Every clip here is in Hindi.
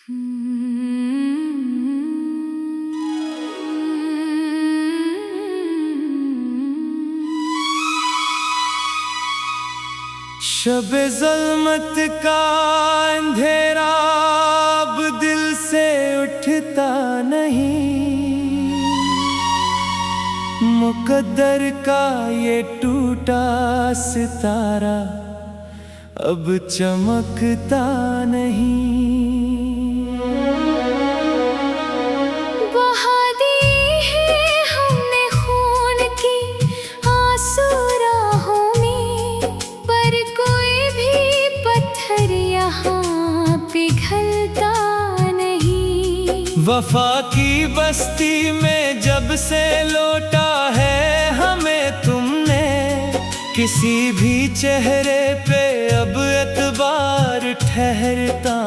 शबे ज़ुल्मत का अंधेरा अब दिल से उठता नहीं, मुकद्दर का ये टूटा सितारा अब चमकता नहीं। बहा दी है हमने खून की आंसू राहों में, पर कोई भी पत्थर यहाँ पिघलता नहीं। वफा की बस्ती में जब से लौटा है हमें तुमने, किसी भी चेहरे पे अब एतबार ठहरता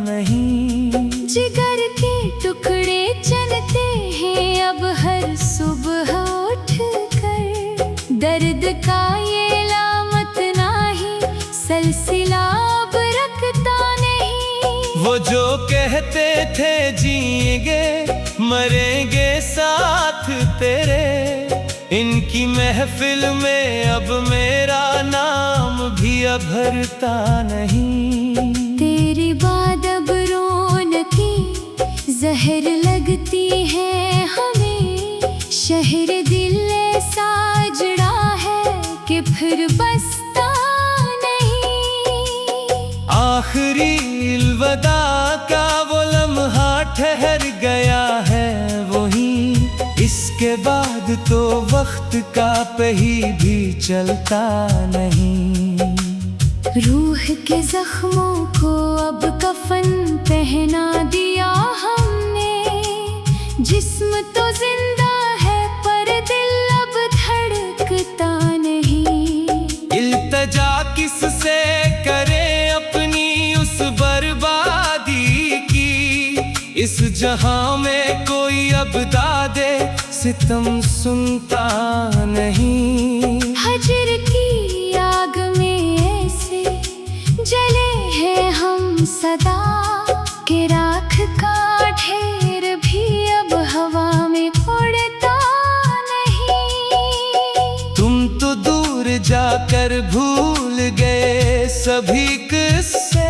नहीं। जिगर के टुकड़े चलते हैं अब हर सुबह उठ कर, दर्द का ये लामत नाही सिलसिला अब रखता नहीं। वो जो कहते थे जिएंगे मरेंगे साथ तेरे, इनकी महफिल में अब मेरा नाम भी अभरता नहीं। तेरी बात अब रौनकी जहर लगती है हमें, शहर दिल ऐसा जड़ा है कि फिर बसता नहीं। आखिरी अलविदा का वो लम्हा ठहर गया है वही, इसके बाद तो वक्त का पहिया भी चलता नहीं। रूह के जख्मों को अब कफन पहना दिया हमने, जिस्म तो जिंदा है पर दिल अब धड़कता नहीं। इल्तजा किससे करें अपनी उस बर्बादी की, इस जहां में कोई अब दादे सितम सुनता नहीं। हजर की आग में ऐसे जले हैं हम सदा, के राख का ढेर भी अब हवा में उड़ता नहीं। तुम तो दूर जाकर भूल गए सभी किस्से,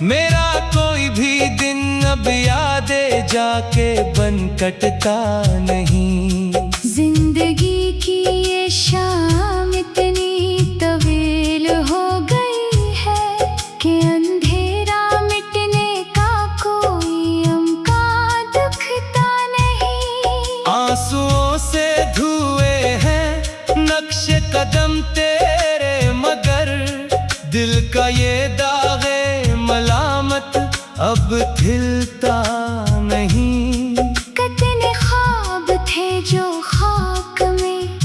मेरा कोई भी दिन अब यादें जाके बन कटता नहीं। जिंदगी की ये शाम इतनी तवील हो गई है कि अंधेरा मिटने का कोई अमका दुखता नहीं। आंसुओं से धुए हैं नक्शे कदम तेरे, मगर दिल का ये दागे मलामत अब खिलता नहीं। कितने ख्वाब थे जो खाक में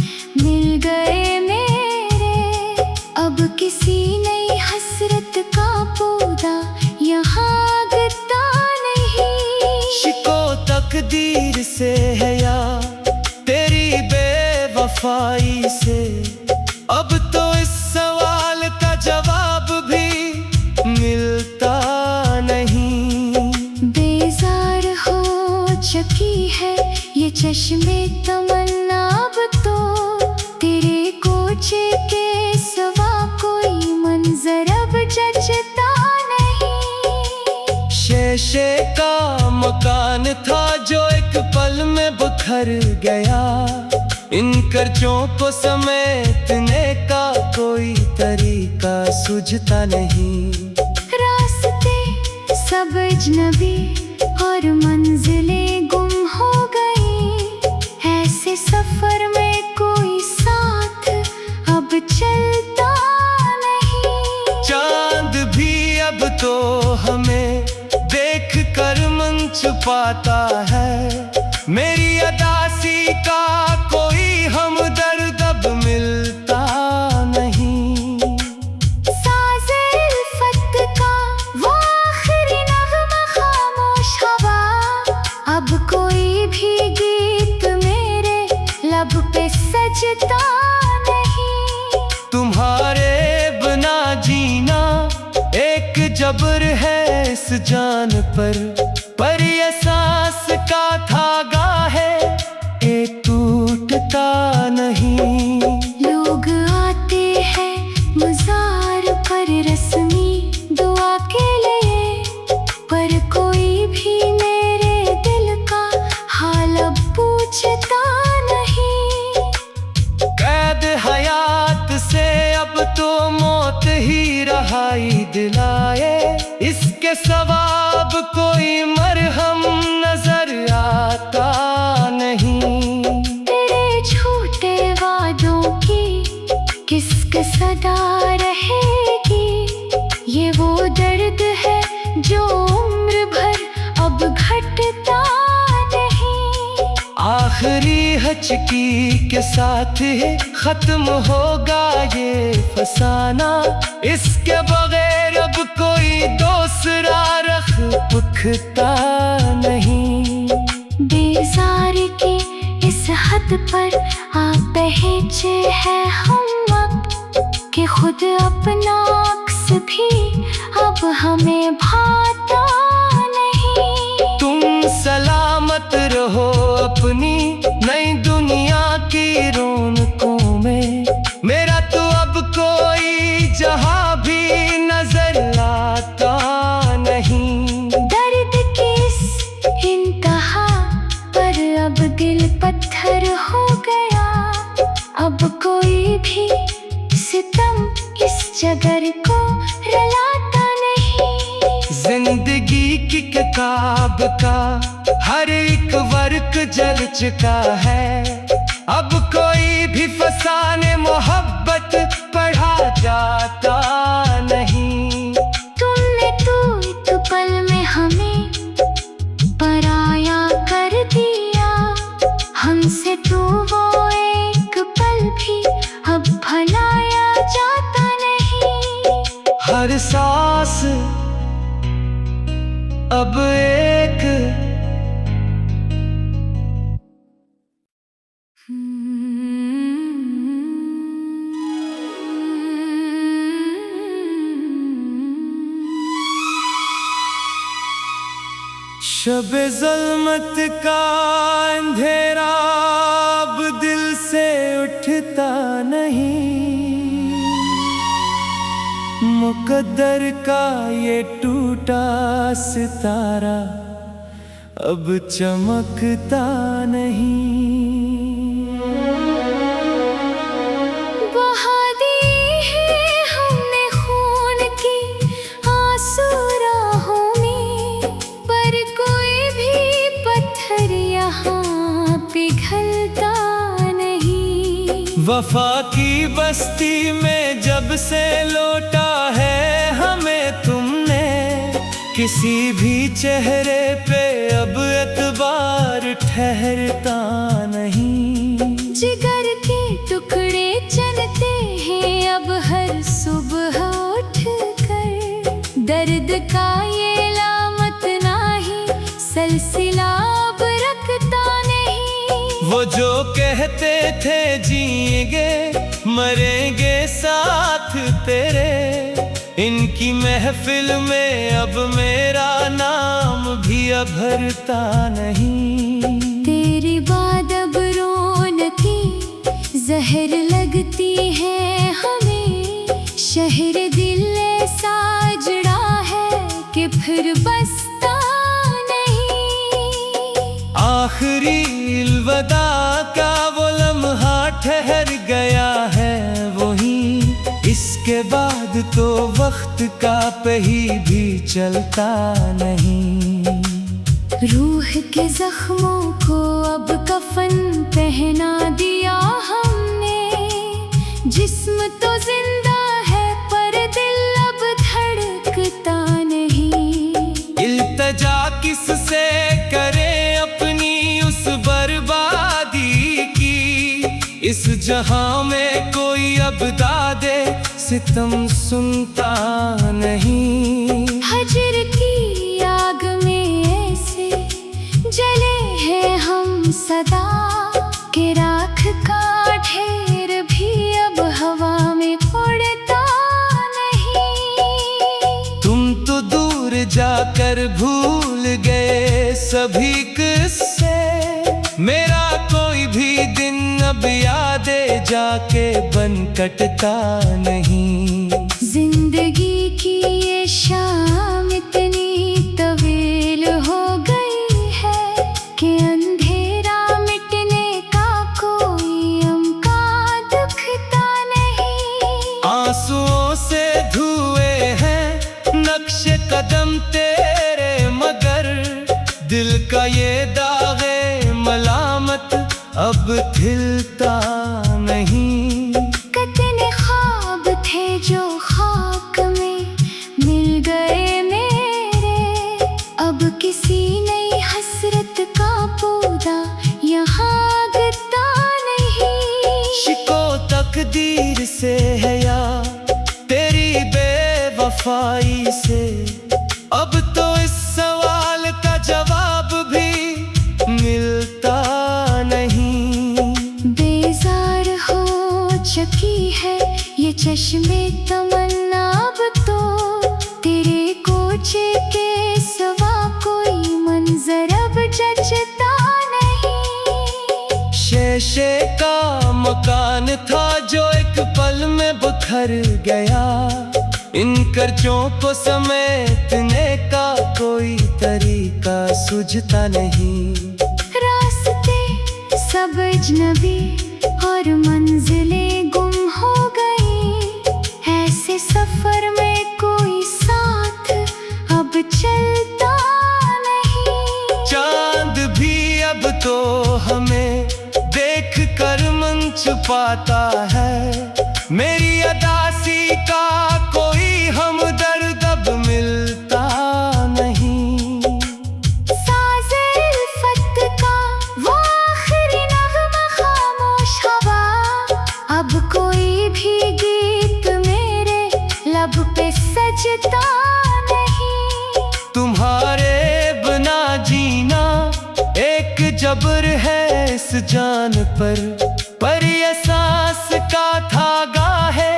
मिल गए मेरे, अब किसी नई हसरत का पौधा यहाँ गिरता नहीं। शिको तकदीर से है या तेरी बेवफाई से, अब तो इस सवाल का जवाब भी मिलता नहीं। बेजार हो चुकी है ये चश्मे तमन्ना, अब तो तेरे कोचे के सिवा कोई मंजर अब जचता नहीं। शीशे का मकान था जो एक पल में बिखर गया, इन कर्जों को समेटने का कोई तरीका सूझता नहीं। रास्ते सब अजनबी और मंजिलें गुम हो गई, ऐसे सफर में कोई साथ अब चलता नहीं। चांद भी अब तो हमें देख कर मन छुपाता है, मेरी अदासी का कोई हमदर्द अब मिलता नहीं। साज़े उल्फत का वो आखिरी नग़्मा खामोश हवा, अब कोई भी गीत मेरे लब पे सजता नहीं। तुम्हारे बिना जीना एक जबर है इस जान पर ये सांस का धागा है, ये टूटता नहीं। लोग आते हैं मज़ार पर रस्मी दुआ के लिए, पर कोई भी मेरे दिल का हाल अब पूछता नहीं। कैद हयात से अब तो मौत ही रहाई दिलाए, इसके सवाब कोई मरहम नजर आता नहीं। तेरे झूठे वादों की किसक सदा रहेगी, ये वो दर्द है जो उम्र भर अब घटता नहीं। आखिरी हचकी के साथ ही खत्म होगा ये फसाना, इसके बगैर अब कोई दूसरा रख पुख्ता नहीं। बेजार की इस हद पर आ पहुँचे हैं हम अब, कि खुद अपना अक्स भी अब हमें भाता नहीं। तुम सलामत रहो अपनी नई दुनिया की रौनकों में, मेरा तो अब कोई जहां भी नजर आता नहीं। दर्द की इस इंतहा पर अब दिल पत्थर हो गया, अब कोई भी सितम इस जगर को रुलाता नहीं। जिंदगी की किताब का हर एक वर्क जल चुका है, अब कोई भी फसाने मोहब्बत पढ़ा जाता नहीं। तुमने तो पल में हमें पराया कर दिया, हमसे तो वो एक पल भी अब भुलाया जाता नहीं। हर सांस अब एक शब-ए ज़ुल्मत का अंधेरा अब दिल से उठता नहीं। मुकद्दर का ये टूटा सितारा अब चमकता नहीं। बहा दी है हमने खून की आंसू राहों में, पर कोई भी पत्थर यहाँ पिघलता नहीं। वफा की बस्ती में जब से लौटा है हमें तुमने, किसी भी चेहरे पे अब एतबार ठहरता नहीं। जिगर के टुकड़े चलते हैं अब हर सुबह उठ कर, दर्द का ये लामत नाही सिलसिला अब रखता नहीं। वो जो कहते थे जिएंगे मरेंगे साथ तेरे, इनकी महफिल में अब मेरा नाम भी अभरता नहीं। तेरी बात अब रौनकी जहर लगती है हमें, शहर दिल ऐसा जड़ा है कि फिर बसता नहीं। आखिरी अलविदा का वो लम्हा ठहर गया है वही, इसके बाद तो वक्त का पहिया भी चलता नहीं। रूह के जख्मों को अब कफन पहना दिया हमने, जिस्म तो जिंदा है पर दिल अब धड़कता नहीं। इल्तजा किससे करें अपनी उस बर्बादी की, इस जहां में कोई अब दादे सितम सुनता नहीं। हजर की आग में ऐसे जले हैं हम सदा, के राख का ढेर भी अब हवा में उड़ता नहीं। तुम तो दूर जाकर भूल गए सभी किस्से, मेरा कोई भी दिन अब यादें जाके बन कटता नहीं। जिंदगी की ये शाम इतनी तवील हो गई है कि अंधेरा मिटने का कोई अमका दुखता नहीं। आंसुओं से धुए हैं नक्शे कदम तेरे, मगर दिल का ये दागे मलामत अब खिलता नहीं। कितने ख्वाब थे जो खाक में मिल गए मेरे, अब किसी नई हसरत का पौधा यहाँ गिरता नहीं। शिको तकदीर से है या तेरी बेवफाई से, अब तो इस सवाल का जवाब भी मिलता नहीं। बेजार हो चुकी है ये चश्मे तमन्ना, अब तो तेरे कोचे के सिवा कोई मंजर अब जचता नहीं। शीशे का मकान था जो एक पल में बिखर गया, इन कर्जों को समेटने का कोई तरीका सूझता नहीं। रास्ते सब अजनबी और मंजिलें गुम हो गई, ऐसे सफर में कोई साथ अब चलता नहीं। चांद भी अब तो हमें देख कर मन छुपाता है, मेरी अदासी का कोई हमदर्द अब मिलता नहीं। साज़े उल्फत का वो आखिरी नग़्मा खामोश हवा, अब कोई भी गीत मेरे लब पे सजता नहीं। तुम्हारे बिना जीना एक जबर है इस जान पर ये सांस का धागा है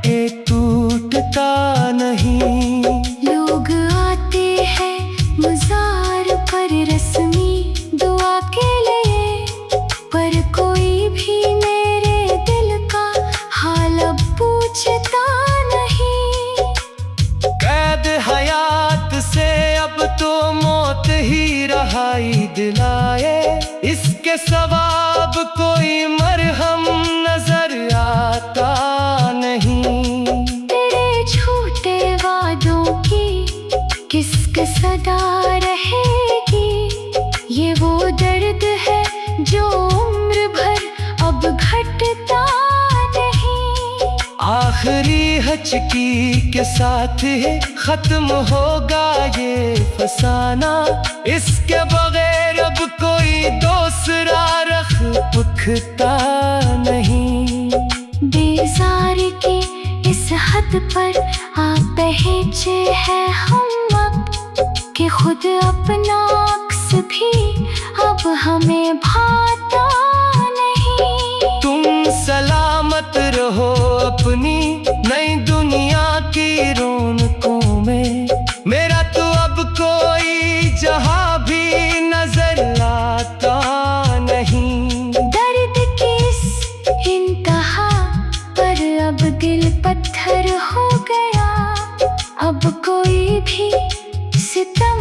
ये टूटता नहीं। लोग आते हैं मज़ार पर रस्मी दुआ के लिए, पर कोई भी मेरे दिल का हाल अब पूछता नहीं। कैद हयात से अब तो मौत ही रहाई दिलाए, इसके सवाब कोई मरहम नजर आता नहीं। तेरे झूठे वादों की किसक सदा रहेगी, ये वो दर्द है जो उम्र भर अब घटता नहीं। आखिरी हचकी के साथ ही खत्म होगा ये फसाना, इसके बगैर अब कोई दूसरा रख पुख्ता नहीं। बेजार की इस हद पर आ पहुँचे हैं हम अब, कि खुद अपना अक्स भी अब हमें भाता नहीं। तुम सलामत रहो अपनी नई दुनिया की रौनकों में, मेरा तो अब कोई जहां भी नजर आता नहीं। दर्द की इस इंतहा पर अब दिल पत्थर हो गया, अब कोई भी सितम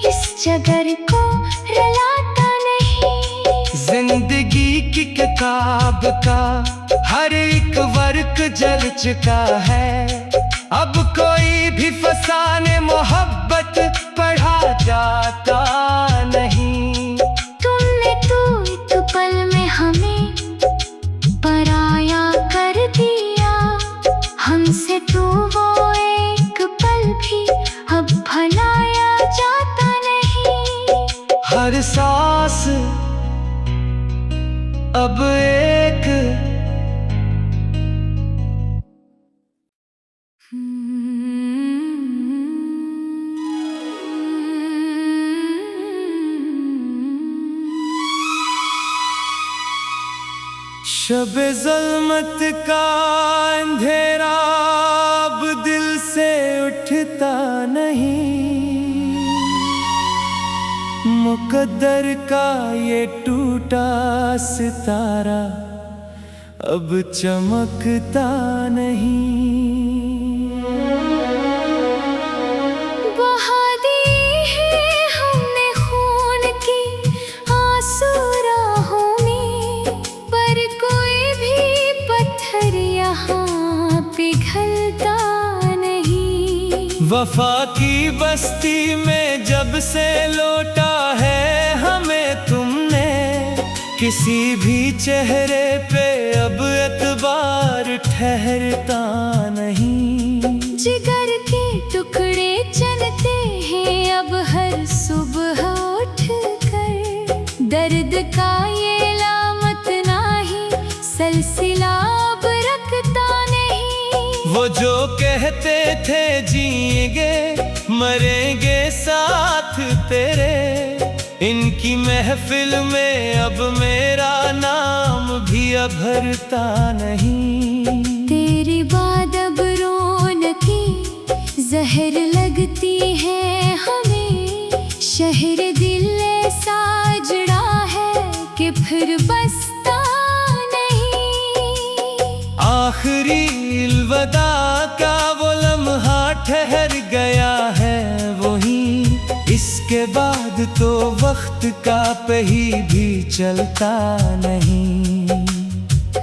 इस जगर को रुलाता नहीं। जिंदगी की किताब का हर एक वर्क जल चुका है, अब कोई भी फसाने मोहब्बत पढ़ा जाता नहीं। तुमने तो एक पल में हमें पराया कर दिया, हमसे तो वो एक पल भी अब भलाया जाता नहीं। हर सांस अब एक शब-ए ज़ुल्मत का अंधेरा अब दिल से उठता नहीं। मुकद्दर का ये टूटा सितारा अब चमकता नहीं। बहा दी है हमने खून की आंसू राहों में, पर कोई भी पत्थर यहाँ पिघलता नहीं। वफा की बस्ती में जब से लौटा है हमें तुमने, किसी भी चेहरे पे अब एतबार ठहरता नहीं। जिगर के टुकड़े चलते हैं अब हर सुबह उठ कर, दर्द का ये लामत नाही सिलसिला अब रखता नहीं। वो जो कहते थे जिएंगे मरेंगे साथ तेरे, इनकी महफिल में अब मेरा नाम भी अभरता नहीं। तेरी बात अब रौनकी जहर लगती है हमें, शहर दिल ऐसा जड़ा है कि फिर बसता नहीं। आखिरी अलविदा का वो लम्हा ठहर गया है वही, इसके बाद तो वक्त का पहिया भी चलता नहीं।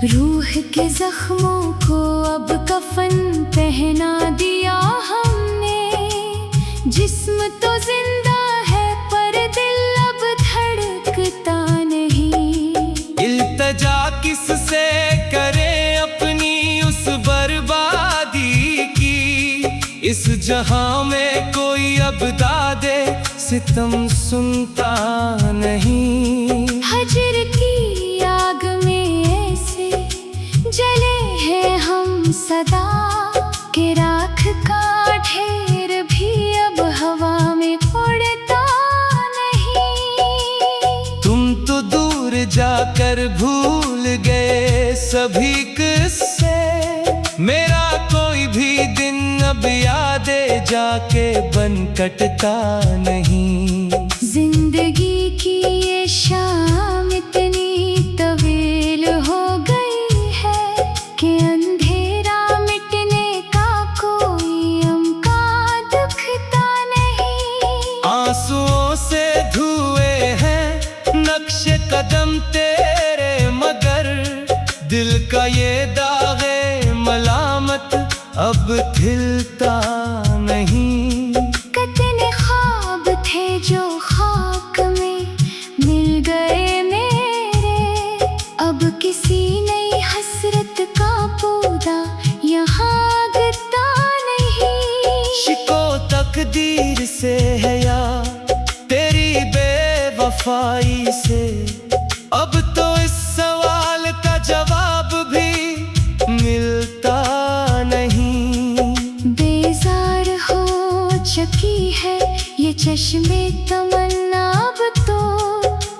रूह के जख्मों को अब कफन पहना दिया हमने, जिस्म तो जिंदा है पर दिल अब धड़कता नहीं। इल्तजा किससे करें अपनी उस बर्बादी की, इस जहां में कोई अब दादे सितम सुनता नहीं। हजर की आग में ऐसे जले हैं हम सदा, के राख का ढेर भी अब हवा में उड़ता नहीं। तुम तो दूर जाकर भूल गए सभी किस्से, मेरा कोई भी दिन अब यादें जाके बन कटता नहीं। जिंदगी की ये शाम इतनी तवील हो गई है कि अंधेरा मिटने का कोई अमका दुखता नहीं। आंसुओं से धुए हैं नक्शे कदम तेरे, मगर दिल का ये दागे मलामत अब खिलता नहीं। कितने ख्वाब थे जो खाक में मिल गए मेरे, अब किसी नई हसरत का पौधा यहाँ गिरता नहीं। शिको तकदीर से है या तेरी बेवफाई से, अब तो इस सवाल का जवाब भी मिलता नहीं। बेजार हो चुकी है ये चश्मे तमन्ना, अब तो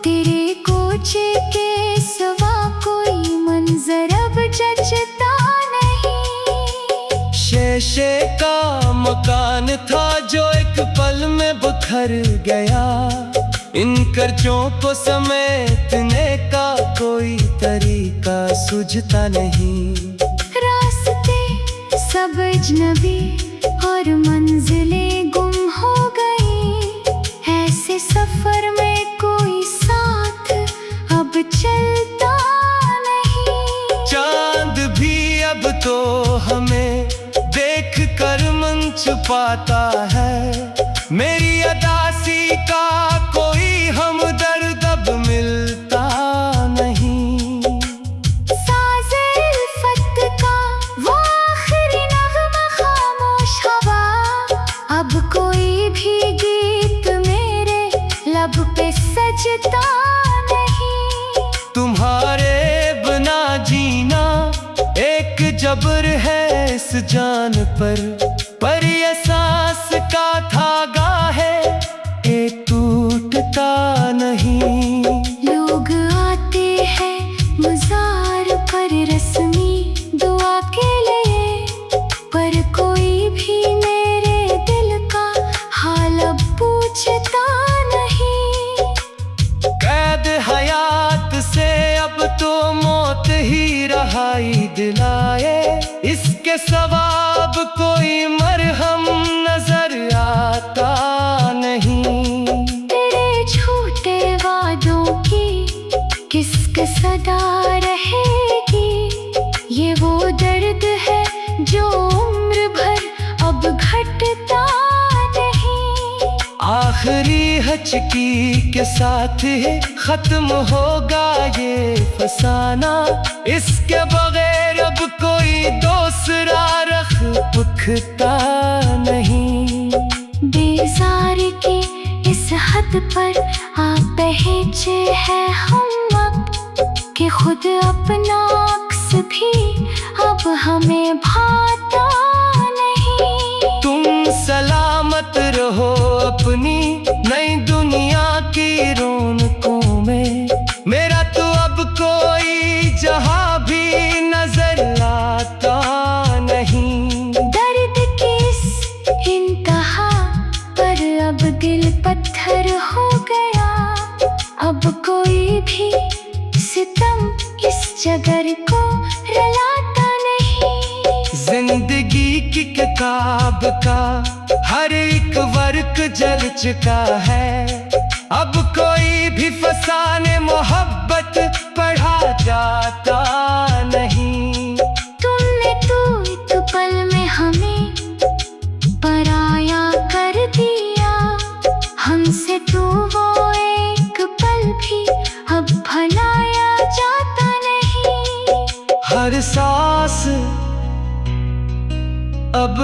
तेरे कोचे के सिवा कोई मंजर अब जचता नहीं। शेशे का मकान था जो एक पल में बिखर गया, इन कर्जों को समेटने का कोई तरीका सूझता नहीं। रास्ते सब अजनबी और मंजिलें गुम हो गई, ऐसे सफर में कोई साथ अब चलता नहीं। चांद भी अब तो हमें देख कर मन छुपाता है, मेरी अदासी का कोई हमदर्द अब मिलता नहीं। साज़े उल्फत का वो आखिरी नग़्मा खामोश हवा, अब कोई भी गीत मेरे लब पे सजता नहीं। तुम्हारे बिना जीना एक जबर है इस जान पर ये सांस का धागा है ये टूटता नहीं। लोग आते हैं मज़ार पर रस्मी दुआ के लिए, पर कोई भी मेरे दिल का हाल अब पूछता नहीं। सदा रहेगी। ये वो दर्द है जो उम्र भर अब घटता नहीं। आखिरी हचकी के साथ ही खत्म होगा ये फसाना। इसके बगैर अब कोई दूसरा रख पुख्ता नहीं। बेजार की इस हद पर आ पहुँचे हैं हम अब कि खुद अपना अक्स भी अब हमें भाता नहीं। तुम सलामत रहो अपनी नई दुनिया की रौनकों में। मेरा तो अब कोई जहां भी नजर आता नहीं। दर्द की इस इंतहा पर अब दिल पत्थर हो गया। अब कोई भी सितम इस जगर को रुलाता नहीं। जिंदगी की किताब का हर एक वर्क जल चुका है। अब कोई भी फसाने मोहब्बत पढ़ा जाता नहीं। तुमने तो एक पल में हमें पराया कर दिया। हमसे तो वो एक पल भी अब भलाया जाता नहीं। हर सांस अब